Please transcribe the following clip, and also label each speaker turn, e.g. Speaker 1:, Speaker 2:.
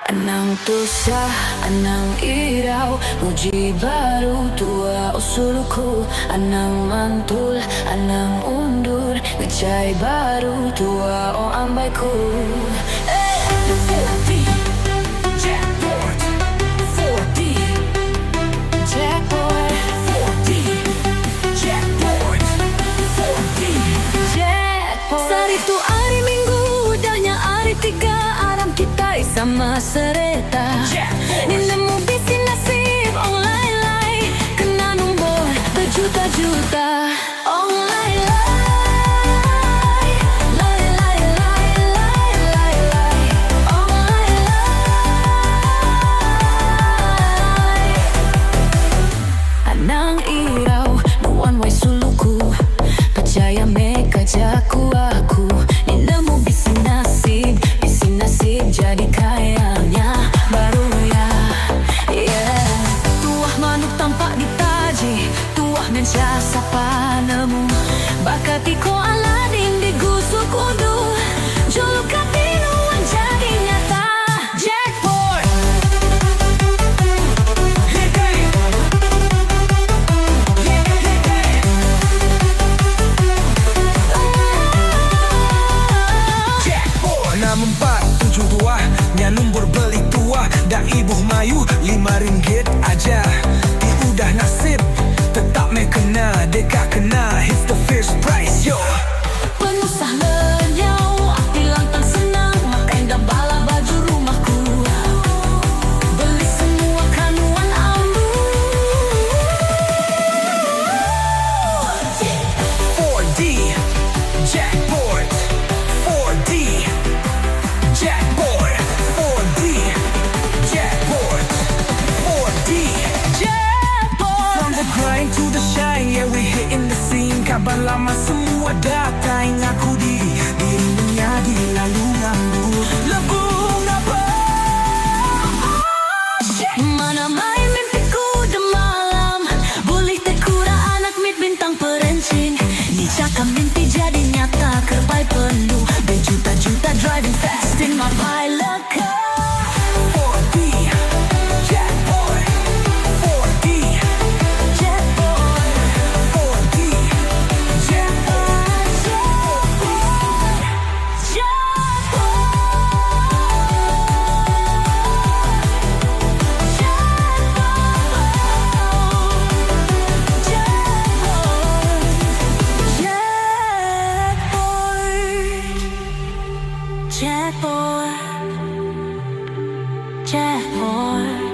Speaker 1: Anang tusah, anang iraw, uji baru tua usulku. Anang mantul, anang undur, ngecai baru tua o ambaiku. Saritu hari Minggu, udahnya hari tiga, aram kita sama sereta. Nilemu bisi nasib, online lai, kena nombor berjuta-juta. Online lai, lai lai lai lai lai lai. Online lai. Anang iraw, nuan way suluku, percaya meka jaku aku. Nilemu bisi nasib jadi kayanya baru ya. Yeah. Tuah manuk tampak ditaji, tuah mensya sapa nemu. Bakati ko Aladin digusuk undur, jolok katinuan jadi nyata. Jackpot.
Speaker 2: Enam 4 7 2 nya nombor beli tua, dah ibu mayu RM5 aja. Di udah nasib tetap me kena, deka kena, hits the first prize yo.
Speaker 1: Penusah lenyau, hati lantang senang, makai dah bala baju rumahku. Beli semua kanuan ambu.
Speaker 2: 4D Jackpot, 4D Jackpot, 4D Jackpot, 4D
Speaker 1: Jackpot.
Speaker 2: From the grind to the shine, yeah we hitting the scene. Kabar lama semua datang, aku diri menjadi lalu ngambur lebung apa.
Speaker 1: Mana main mimpiku de malam, boleh tekura anak mit bintang perencing. Ni cakap mimpi jadi nyata, kerpai penuh berjuta-juta driving fast in my pilot car.
Speaker 2: 4D Jackpot, 4D
Speaker 1: Jackpot,
Speaker 2: 4D Jackpot.
Speaker 1: Jackpot, Jackpot.